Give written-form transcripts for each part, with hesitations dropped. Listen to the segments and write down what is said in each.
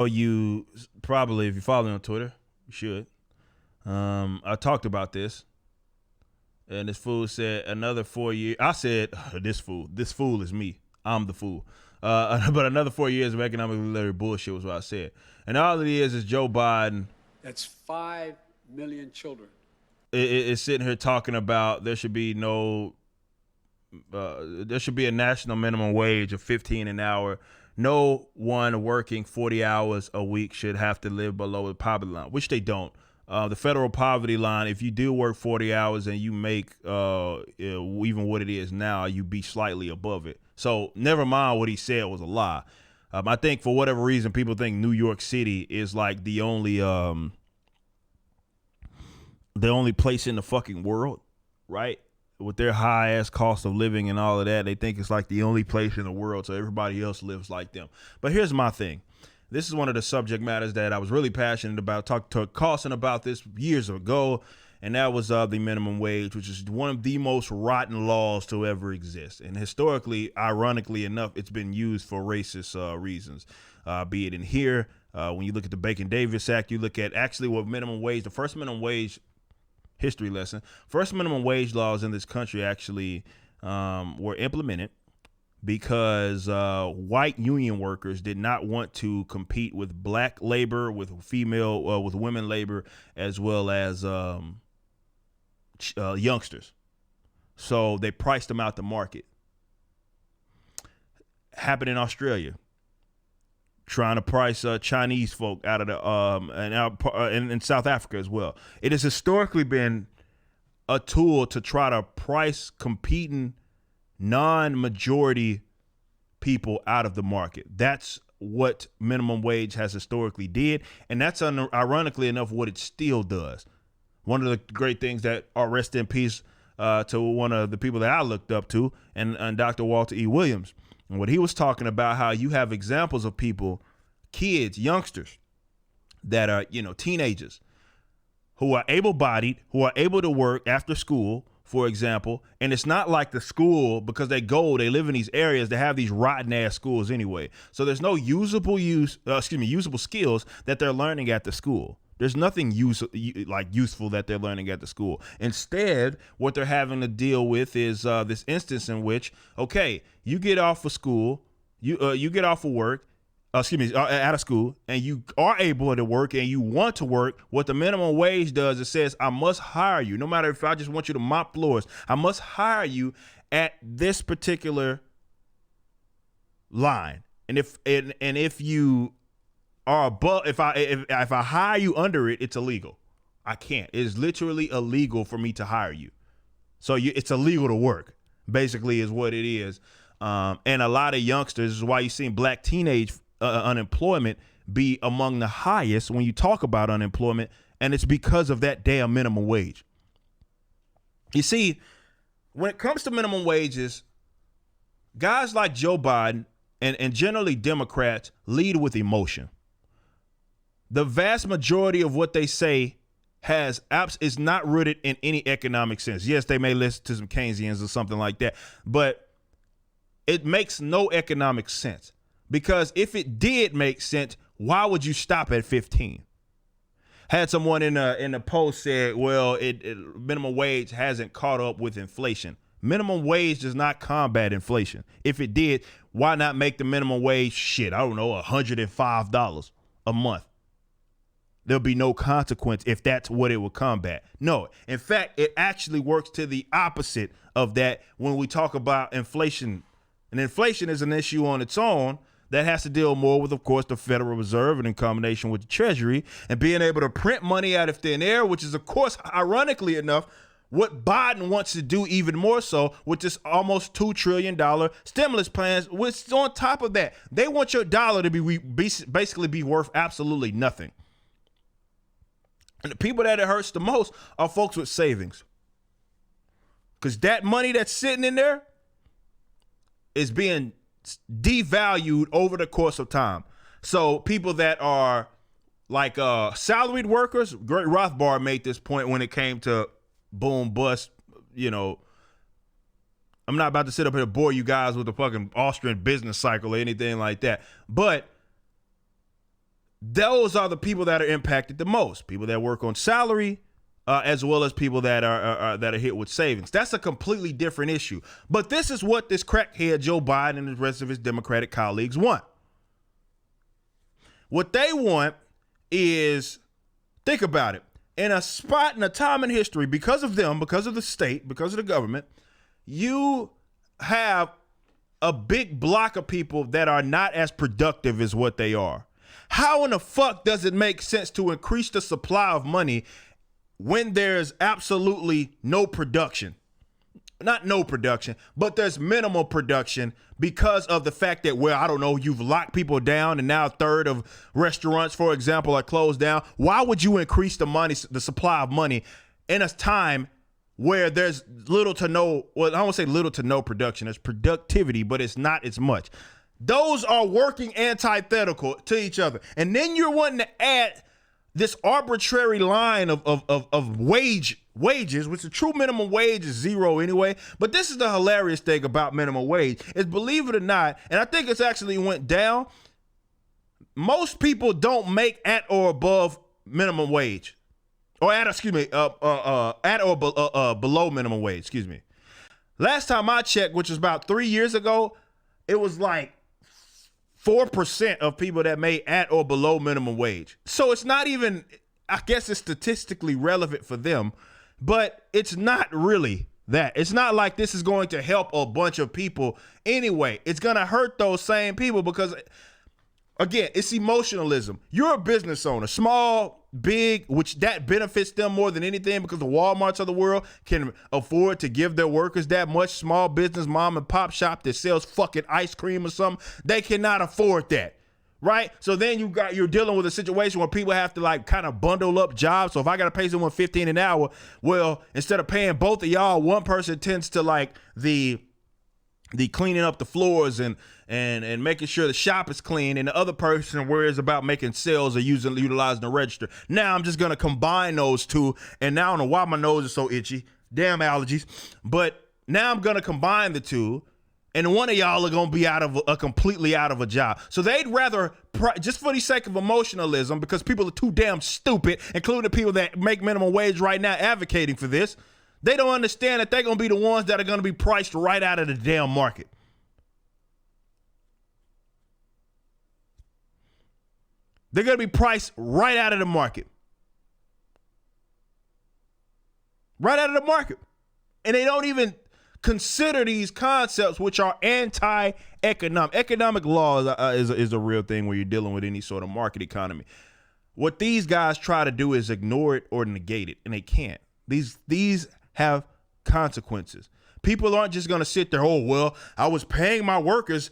Or you probably, if you follow me on Twitter, you should. I talked about this, and this fool said another 4 years. I said this fool is me. I'm the fool. But another 4 years of economically literate bullshit was what I said. And all it is Joe Biden. That's 5 million children. Is sitting here talking about there should be no. There should be a national minimum wage of $15 an hour. No one working 40 hours a week should have to live below the poverty line, which they don't. The federal poverty line, if you do work 40 hours and you make even what it is now, you be slightly above it. So never mind what he said was a lie. I think for whatever reason, people think New York City is like the only place in the fucking world, right? With their high ass cost of living and all of that, they think it's like the only place in the world. So everybody else lives like them. But here's my thing. This is one of the subject matters that I was really passionate about. Talked to Carson about this years ago, and that was the minimum wage, which is one of the most rotten laws to ever exist. And historically, ironically enough, it's been used for racist reasons, be it in here. When you look at the Bacon-Davis Act, you look at actually what minimum wage, the first minimum wage history lesson. First minimum wage laws in this country actually were implemented because white union workers did not want to compete with black labor, with with women labor, as well as youngsters. So they priced them out the market. Happened in Australia. Trying to price Chinese folk out of the and in South Africa as well. It has historically been a tool to try to price competing non-majority people out of the market. That's what minimum wage has historically did, and that's ironically enough what it still does. One of the great things that are rest in peace to one of the people that I looked up to, and Dr. Walter E. Williams. And what he was talking about, how you have examples of people, kids, youngsters that are, teenagers who are able-bodied, who are able to work after school, for example. And it's not like the school, because they live in these areas that have these rotten ass schools anyway. So there's no usable skills that they're learning at the school. There's nothing useful that they're learning at the school. Instead, what they're having to deal with is this instance in which, okay, you get off of school, you get off of work, out of school, and you are able to work and you want to work. What the minimum wage does, it says, I must hire you. No matter if I just want you to mop floors, I must hire you at this particular line. And if you are above, if I hire you under it, it's illegal. I can't. It's literally illegal for me to hire you. So it's illegal to work, basically, is what it is. And a lot of youngsters, this is why you're seeing black teenage unemployment be among the highest when you talk about unemployment, and it's because of that damn minimum wage. You see, when it comes to minimum wages, guys like Joe Biden and generally Democrats lead with emotion. The vast majority of what they say is not rooted in any economic sense. Yes, they may listen to some Keynesians or something like that, but it makes no economic sense. Because if it did make sense, why would you stop at 15? Had someone in the post said, well, minimum wage hasn't caught up with inflation. Minimum wage does not combat inflation. If it did, why not make the minimum wage, $105 a month? There'll be no consequence if that's what it will combat. No, in fact, it actually works to the opposite of that when we talk about inflation. And inflation is an issue on its own that has to deal more with, of course, the Federal Reserve and in combination with the Treasury and being able to print money out of thin air, which is, of course, ironically enough, what Biden wants to do even more so with this almost $2 trillion stimulus plans, which on top of that, they want your dollar to basically be worth absolutely nothing. And the people that it hurts the most are folks with savings. Because that money that's sitting in there is being devalued over the course of time. So people that are like salaried workers, Greg Rothbard made this point when it came to boom bust. I'm not about to sit up here and bore you guys with the fucking Austrian business cycle or anything like that. But those are the people that are impacted the most. People that work on salary, as well as people that are hit with savings. That's a completely different issue. But this is what this crackhead Joe Biden and the rest of his Democratic colleagues want. What they want is, think about it, in a spot in a time in history, because of them, because of the state, because of the government, you have a big block of people that are not as productive as what they are. How in the fuck does it make sense to increase the supply of money when there's absolutely no production? Not no production, but there's minimal production because of the fact that, well, I don't know, you've locked people down and now a third of restaurants, for example, are closed down. Why would you increase the supply of money in a time where there's little to no, well, I won't say little to no production. There's productivity, but it's not as much. Those are working antithetical to each other. And then you're wanting to add this arbitrary line of wages, which the true minimum wage is zero anyway. But this is the hilarious thing about minimum wage is, believe it or not, and I think it's actually went down, most people don't make at or above minimum wage. Or at or below minimum wage, excuse me. Last time I checked, which was about 3 years ago, it was like 4% of people that made at or below minimum wage. So it's not even, I guess it's statistically relevant for them, but it's not really that. It's not like this is going to help a bunch of people anyway. It's going to hurt those same people because, again, it's emotionalism. You're a business owner, small, big, which that benefits them more than anything because the Walmarts of the world can afford to give their workers that much. Small business, mom and pop shop that sells fucking ice cream or something, they cannot afford that, right? So then you're dealing with a situation where people have to like kind of bundle up jobs. So if I got to pay someone $15 an hour, well, instead of paying both of y'all, one person tends to like the cleaning up the floors and making sure the shop is clean, and the other person worries about making sales or utilizing the register. Now I'm just gonna combine those two, and now I don't know why my nose is so itchy. Damn allergies. But now I'm gonna combine the two, and one of y'all are gonna be completely out of a job. So they'd rather, just for the sake of emotionalism, because people are too damn stupid, including the people that make minimum wage right now advocating for this, they don't understand that they're gonna be the ones that are gonna be priced right out of the damn market. They're going to be priced right out of the market. Right out of the market. And they don't even consider these concepts, which are anti-economic. Economic law is a real thing where you're dealing with any sort of market economy. What these guys try to do is ignore it or negate it, and they can't. These have consequences. People aren't just going to sit there, oh, well, I was paying my workers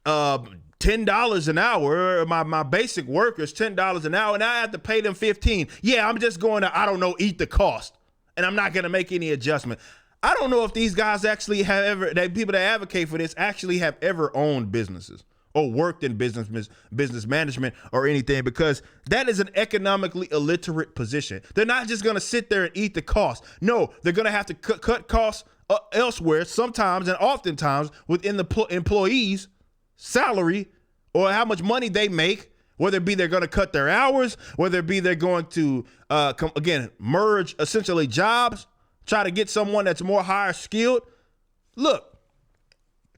$10 an hour, my basic workers $10 an hour, and I have to pay them $15. Yeah, I'm just going to, I don't know, eat the cost, and I'm not going to make any adjustment. I don't know if these guys actually have ever, that people that advocate for this actually have ever owned businesses or worked in business management or anything, because that is an economically illiterate position. They're not just going to sit there and eat the cost. No, they're going to have to cut costs elsewhere, sometimes and oftentimes within the employees' salary or how much money they make, whether it be they're going to cut their hours, whether it be they're going to, merge essentially jobs, try to get someone that's more higher skilled. Look,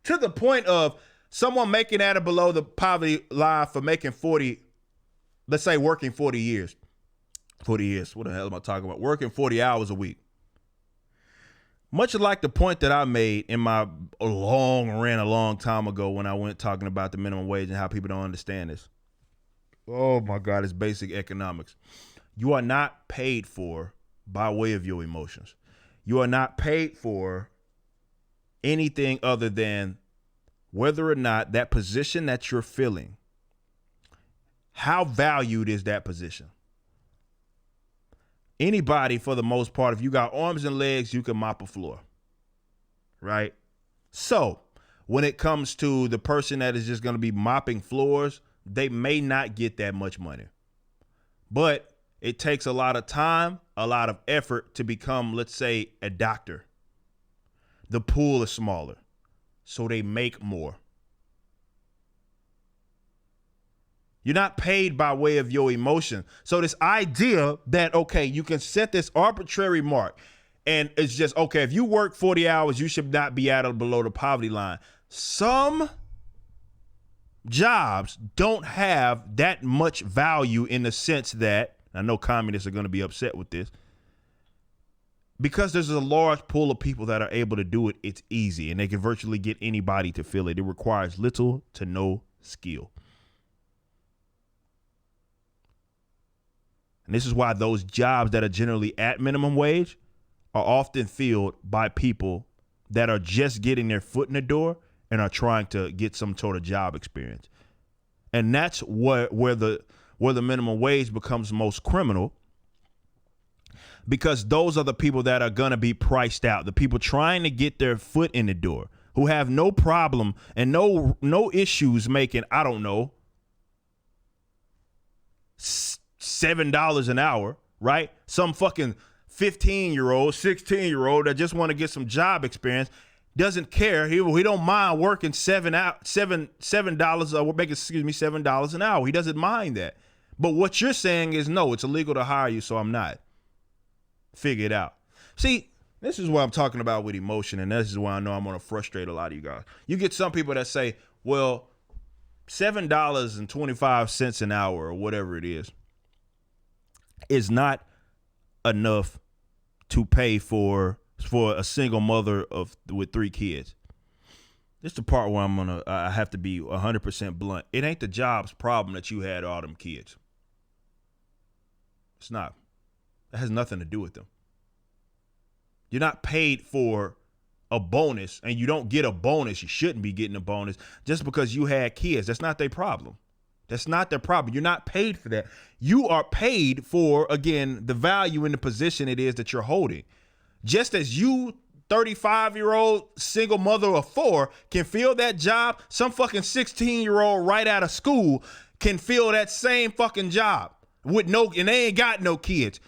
to the point of someone making at or below the poverty line for making 40, let's say working 40 years. 40 years, what the hell am I talking about? Working 40 hours a week. Much like the point that I made in my rant a long time ago when I went talking about the minimum wage and how people don't understand this. Oh my God, it's basic economics. You are not paid for by way of your emotions. You are not paid for anything other than whether or not that position that you're filling, how valued is that position? Anybody, for the most part, if you got arms and legs, you can mop a floor, right? So when it comes to the person that is just going to be mopping floors, they may not get that much money. But it takes a lot of time, a lot of effort to become, let's say, a doctor. The pool is smaller, so they make more. You're not paid by way of your emotion. So this idea that, okay, you can set this arbitrary mark and it's just, okay, if you work 40 hours, you should not be at or below the poverty line. Some jobs don't have that much value in the sense that, I know communists are going to be upset with this, because there's a large pool of people that are able to do it, it's easy, and they can virtually get anybody to fill it. It requires little to no skill. And this is why those jobs that are generally at minimum wage are often filled by people that are just getting their foot in the door and are trying to get some sort of job experience. And that's where the minimum wage becomes most criminal, because those are the people that are going to be priced out, the people trying to get their foot in the door, who have no problem and no issues making, I don't know, $7 an hour, right? Some fucking 15-year-old, 16-year-old that just want to get some job experience, doesn't care. He don't mind working $7 an hour. He doesn't mind that. But what you're saying is, no, it's illegal to hire you, so I'm not. Figure it out. See, this is what I'm talking about with emotion, and this is why I know I'm going to frustrate a lot of you guys. You get some people that say, well, $7.25 an hour or whatever it is not enough to pay for a single mother with 3 kids. This is the part where I have to be 100% blunt. It ain't the job's problem that you had all them kids. It's not. That has nothing to do with them. You're not paid for a bonus, and you don't get a bonus. You shouldn't be getting a bonus just because you had kids. That's not their problem. That's not their problem. You're not paid for that. You are paid for, again, the value in the position it is that you're holding. Just as you, 35-year-old single mother of 4, can fill that job, some fucking 16-year-old right out of school can fill that same fucking job and they ain't got no kids.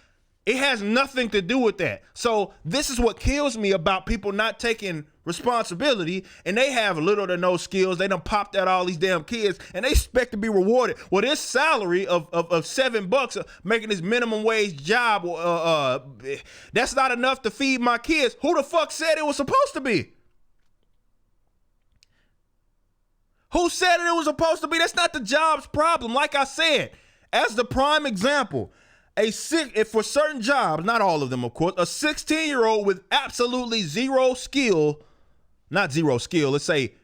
It has nothing to do with that. So this is what kills me about people not taking responsibility, and they have little to no skills. They done popped out all these damn kids, and they expect to be rewarded. Well, this salary of $7 making this minimum wage job, that's not enough to feed my kids. Who the fuck said it was supposed to be? Who said it was supposed to be? That's not the job's problem. Like I said, as the prime example, for certain jobs, not all of them, of course, a 16-year-old with absolutely zero skill, not zero skill, let's say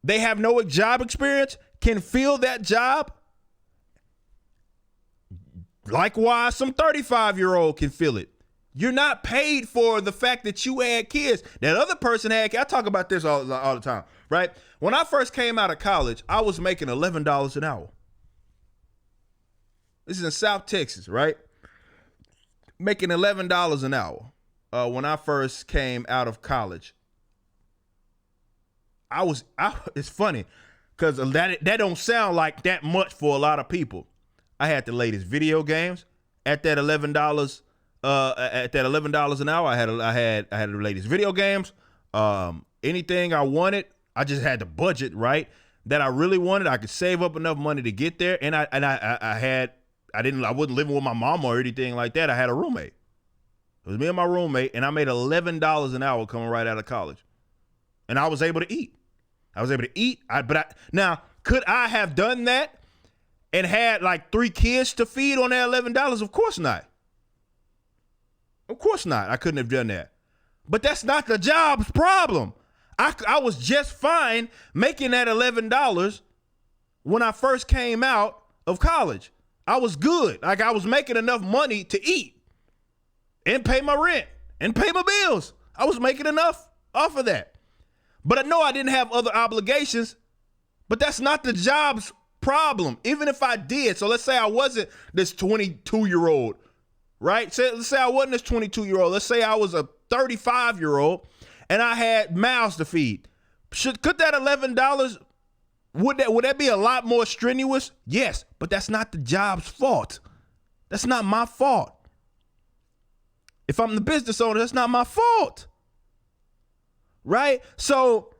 they have no job experience, can fill that job. Likewise, some 35-year-old can fill it. You're not paid for the fact that you had kids. That other person had kids. I talk about this all the time, right? When I first came out of college, I was making $11 an hour. This is in South Texas, right? Making $11 an hour. When I first came out of college, it's funny because that don't sound like that much for a lot of people. I had the latest video games at that $11. At that $11 an hour, I had the latest video games. Anything I wanted, I just had the budget, right? That I really wanted. I could save up enough money to get there, and I wasn't living with my mama or anything like that. I had a roommate. It was me and my roommate, and I made $11 an hour coming right out of college. And I was able to eat. Now, could I have done that and had like 3 kids to feed on that $11? Of course not. Of course not. I couldn't have done that. But that's not the job's problem. I was just fine making that $11 when I first came out of college. I was good. Like, I was making enough money to eat and pay my rent and pay my bills. I was making enough off of that. But I know I didn't have other obligations, but that's not the job's problem. Even if I did. So let's say I wasn't this 22-year-old, right? Let's say I wasn't this 22-year-old. Let's say I was a 35-year-old and I had mouths to feed. Could that $11, would that be a lot more strenuous? Yes, but that's not the job's fault. That's not my fault. If I'm the business owner, that's not my fault. Right? So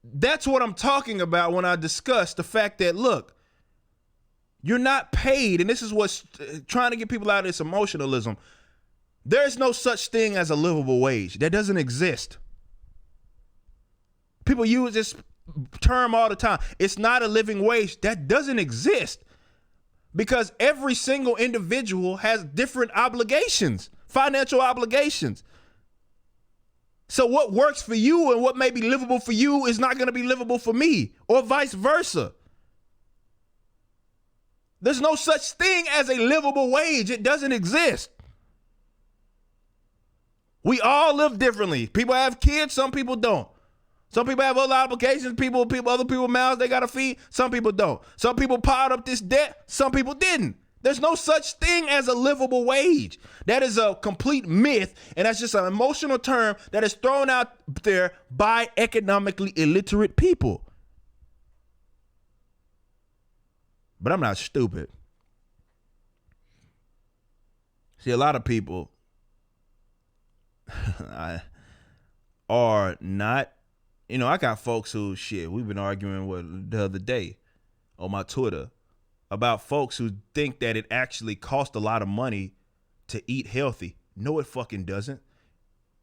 that's what I'm talking about when I discuss the fact that, look, You're not paid. And this is what's trying to get people out of this emotionalism. There's no such thing as a livable wage. That doesn't exist. People use this term all the time. It's not a living wage. That doesn't exist. Because every single individual has different obligations, financial obligations. So what works for you and what may be livable for you is not going to be livable for me, or vice versa. There's no such thing as a livable wage. It doesn't exist. We all live differently. People have kids, some people don't. Some people have other obligations, other people mouths they gotta feed, some people don't. Some people piled up this debt, some people didn't. There's no such thing as a livable wage. That is a complete myth, and that's just an emotional term that is thrown out there by economically illiterate people. But I'm not stupid. See, a lot of people are not, I got folks who, we've been arguing with the other day on my Twitter about folks who think that it actually costs a lot of money to eat healthy. No, it fucking doesn't.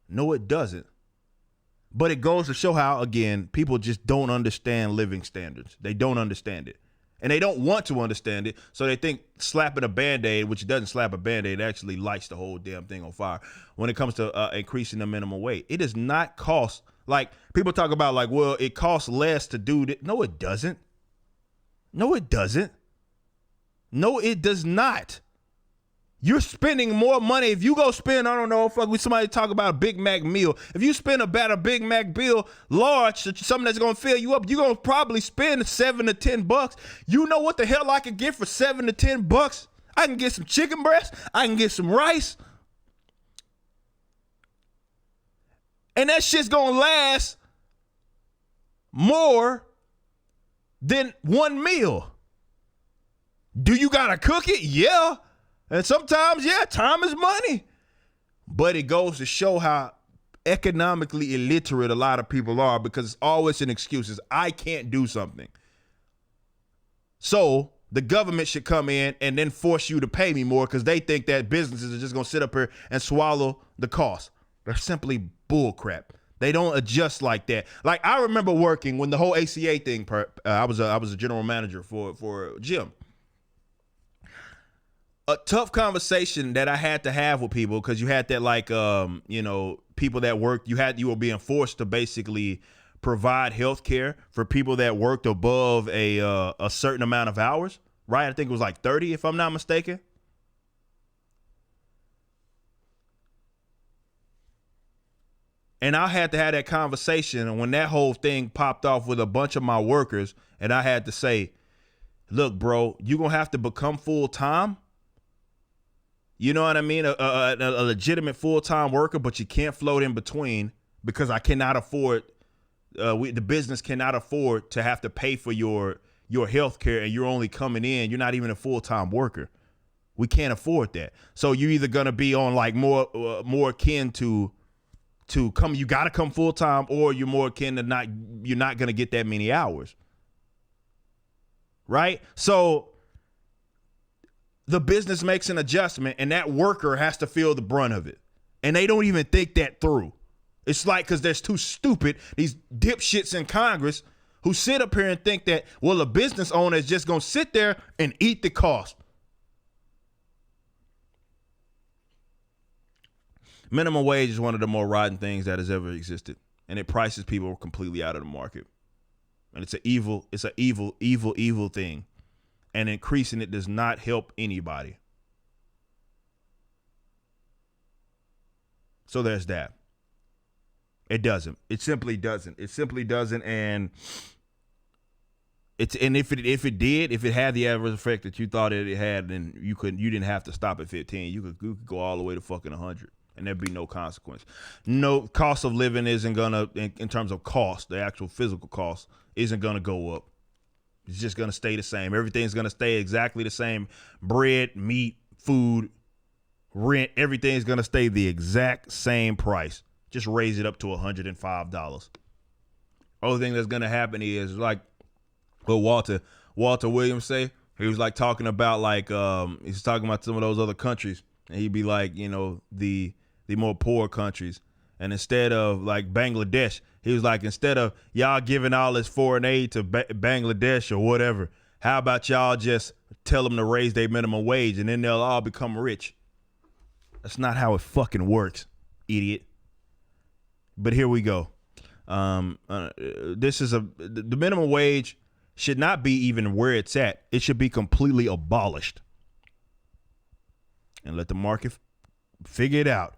No, it doesn't. But it goes to show how, again, people just don't understand living standards. They don't understand it. And they don't want to understand it, so they think slapping a Band-Aid, which doesn't slap a Band-Aid, actually lights the whole damn thing on fire when it comes to increasing the minimum wage. It does not cost, like, people talk about, like, well, it costs less to do that. No, it doesn't. No, it doesn't. No, it does not. You're spending more money. If you go spend, I don't know, with somebody talk about a Big Mac meal. If you spend about a Big Mac bill, large, something that's going to fill you up, you're going to probably spend $7 to $10. You know what the hell I could get for $7 to $10? I can get some chicken breast. I can get some rice. And that shit's going to last more than one meal. Do you got to cook it? Yeah. And sometimes, time is money. But it goes to show how economically illiterate a lot of people are, because it's always an excuse. I can't do something. So the government should come in and then force you to pay me more because they think that businesses are just going to sit up here and swallow the cost. They're simply bull crap. They don't adjust like that. Like, I remember working when the whole ACA thing, I was a general manager for a gym. A tough conversation that I had to have with people, because you had that, like, people that worked, you were being forced to basically provide health care for people that worked above a certain amount of hours, right? I think it was like 30, if I'm not mistaken. And I had to have that conversation, and when that whole thing popped off with a bunch of my workers, and I had to say, look, bro, you're going to have to become full-time. You know what I mean? A legitimate full-time worker, but you can't float in between, because I cannot afford, the business cannot afford to have to pay for your health care, and you're only coming in. You're not even a full-time worker. We can't afford that. So you're either going to be on like more akin to come, you got to come full-time, or you're more akin to you're not going to get that many hours. Right? So the business makes an adjustment, and that worker has to feel the brunt of it. And they don't even think that through. It's like, because they're too stupid, these dipshits in Congress who sit up here and think that, well, a business owner is just going to sit there and eat the cost. Minimum wage is one of the more rotten things that has ever existed, and it prices people completely out of the market. And it's an evil thing. And increasing it does not help anybody. So there's that. It doesn't. It simply doesn't. It simply doesn't. And if it had the adverse effect that you thought it had, then you didn't have to stop at 15. You could go all the way to fucking 100, and there'd be no consequence. No, cost of living isn't gonna, in terms of cost, the actual physical cost isn't gonna go up. It's just going to stay the same. Everything's going to stay exactly the same. Bread, meat, food, rent, everything's going to stay the exact same price. Just raise it up to $105. Only thing that's going to happen is, like what Walter Williams say, He was like talking about like he's talking about some of those other countries, and he'd be like, you know, the more poor countries, and instead of like Bangladesh, he was like, instead of y'all giving all this foreign aid to Bangladesh or whatever, how about y'all just tell them to raise their minimum wage and then they'll all become rich? That's not how it fucking works, idiot. But here we go. This is the minimum wage should not be even where it's at. It should be completely abolished and let the market figure it out.